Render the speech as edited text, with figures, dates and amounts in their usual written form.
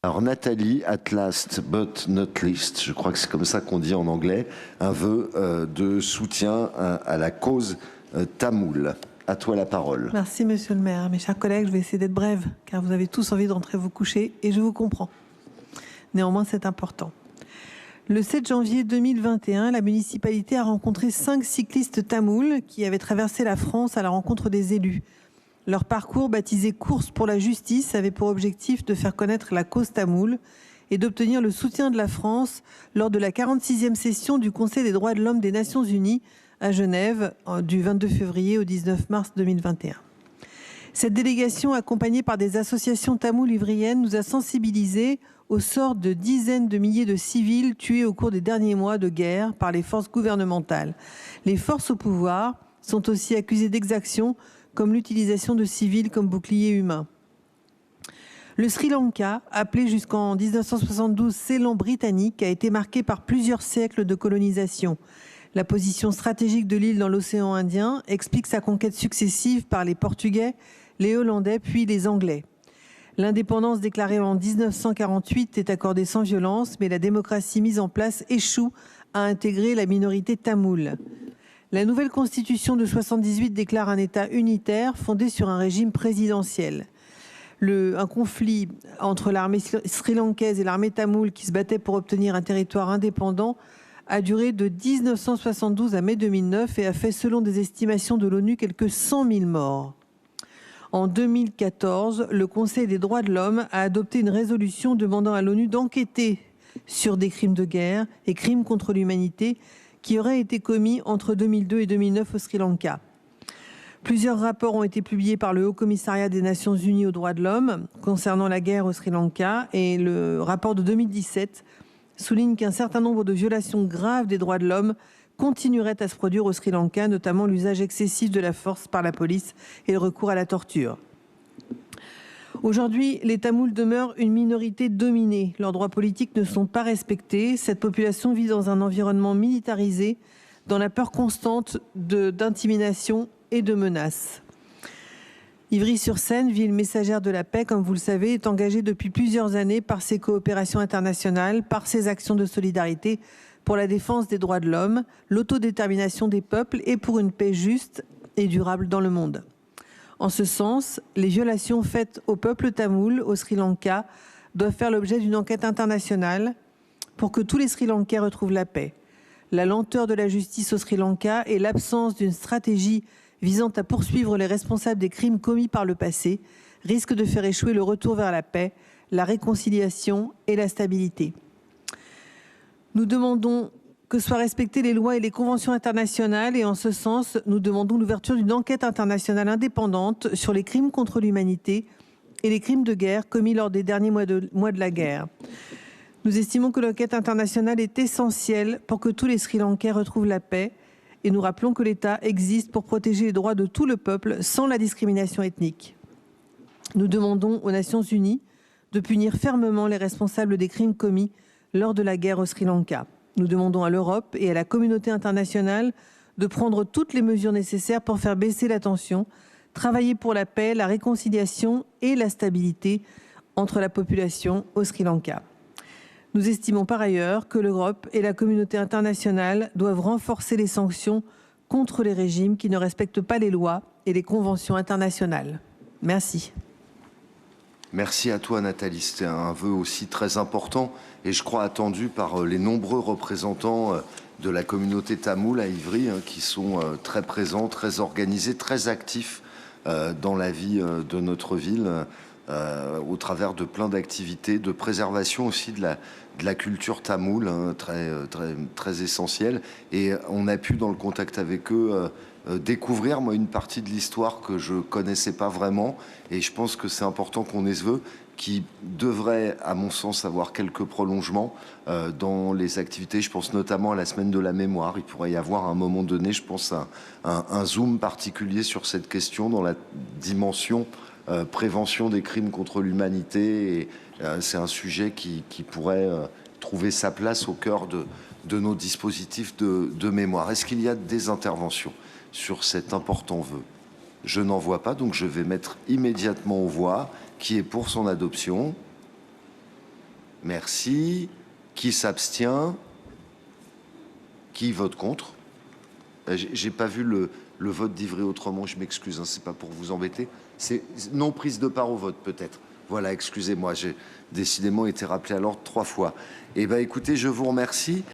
Alors Nathalie, at last but not least, je crois que c'est comme ça qu'on dit en anglais, un vœu de soutien à la cause tamoule. À toi la parole. Merci Monsieur le maire. Mes chers collègues, je vais essayer d'être brève, car vous avez tous envie de rentrer vous coucher, et je vous comprends. Néanmoins, c'est important. Le 7 janvier 2021, la municipalité a rencontré 5 cyclistes tamouls qui avaient traversé la France à la rencontre des élus. Leur parcours, baptisé Course pour la justice, avait pour objectif de faire connaître la cause tamoule et d'obtenir le soutien de la France lors de la 46e session du Conseil des droits de l'homme des Nations Unies à Genève du 22 février au 19 mars 2021. Cette délégation, accompagnée par des associations tamoules ivriennes, nous a sensibilisés au sort de dizaines de milliers de civils tués au cours des derniers mois de guerre par les forces gouvernementales. Les forces au pouvoir sont aussi accusées d'exactions comme l'utilisation de civils comme boucliers humains. Le Sri Lanka, appelé jusqu'en 1972 Ceylan britannique, a été marqué par plusieurs siècles de colonisation. La position stratégique de l'île dans l'océan Indien explique sa conquête successive par les Portugais, les Hollandais puis les Anglais. L'indépendance déclarée en 1948 est accordée sans violence, mais la démocratie mise en place échoue à intégrer la minorité tamoule. La nouvelle constitution de 1978 déclare un État unitaire fondé sur un régime présidentiel. Un conflit entre l'armée sri-lankaise et l'armée tamoule qui se battait pour obtenir un territoire indépendant a duré de 1972 à mai 2009 et a fait, selon des estimations de l'ONU, quelques 100 000 morts. En 2014, le Conseil des droits de l'homme a adopté une résolution demandant à l'ONU d'enquêter sur des crimes de guerre et crimes contre l'humanité qui auraient été commis entre 2002 et 2009 au Sri Lanka. Plusieurs rapports ont été publiés par le Haut Commissariat des Nations Unies aux droits de l'homme concernant la guerre au Sri Lanka, et le rapport de 2017 souligne qu'un certain nombre de violations graves des droits de l'homme continueraient à se produire au Sri Lanka, notamment l'usage excessif de la force par la police et le recours à la torture. Aujourd'hui, les Tamouls demeurent une minorité dominée. Leurs droits politiques ne sont pas respectés. Cette population vit dans un environnement militarisé, dans la peur constante d'intimidation et de menaces. Ivry-sur-Seine, ville messagère de la paix, comme vous le savez, est engagée depuis plusieurs années par ses coopérations internationales, par ses actions de solidarité pour la défense des droits de l'homme, l'autodétermination des peuples et pour une paix juste et durable dans le monde. En ce sens, les violations faites au peuple tamoul au Sri Lanka doivent faire l'objet d'une enquête internationale pour que tous les Sri Lankais retrouvent la paix. La lenteur de la justice au Sri Lanka et l'absence d'une stratégie visant à poursuivre les responsables des crimes commis par le passé risquent de faire échouer le retour vers la paix, la réconciliation et la stabilité. Nous demandons que soient respectées les lois et les conventions internationales, et en ce sens, nous demandons l'ouverture d'une enquête internationale indépendante sur les crimes contre l'humanité et les crimes de guerre commis lors des derniers mois de la guerre. Nous estimons que l'enquête internationale est essentielle pour que tous les Sri Lankais retrouvent la paix, et nous rappelons que l'État existe pour protéger les droits de tout le peuple sans la discrimination ethnique. Nous demandons aux Nations Unies de punir fermement les responsables des crimes commis lors de la guerre au Sri Lanka. Nous demandons à l'Europe et à la communauté internationale de prendre toutes les mesures nécessaires pour faire baisser la tension, travailler pour la paix, la réconciliation et la stabilité entre la population au Sri Lanka. Nous estimons par ailleurs que l'Europe et la communauté internationale doivent renforcer les sanctions contre les régimes qui ne respectent pas les lois et les conventions internationales. Merci. Merci à toi Nathalie, c'était un vœu aussi très important et je crois attendu par les nombreux représentants de la communauté tamoule à Ivry qui sont très présents, très organisés, très actifs dans la vie de notre ville au travers de plein d'activités, de préservation aussi de la culture tamoule, très essentielle. Et on a pu, dans le contact avec eux, découvrir moi une partie de l'histoire que je connaissais pas vraiment, et je pense que c'est important qu'on ait ce vœu qui devrait, à mon sens, avoir quelques prolongements dans les activités. Je pense notamment à la semaine de la mémoire. Il pourrait y avoir à un moment donné, je pense, un zoom particulier sur cette question dans la dimension prévention des crimes contre l'humanité. Et c'est un sujet qui pourrait trouver sa place au cœur de nos dispositifs de mémoire. Est-ce qu'il y a des interventions sur cet important vœu? Je n'en vois pas, donc je vais mettre immédiatement aux voix qui est pour son adoption. Merci. Qui s'abstient? Qui vote contre? J'ai pas vu le vote d'Ivry autrement, je m'excuse, hein, c'est pas pour vous embêter. C'est non prise de part au vote, peut-être. Voilà, excusez-moi, j'ai décidément été rappelé à l'ordre 3 fois. Eh bien, écoutez, je vous remercie.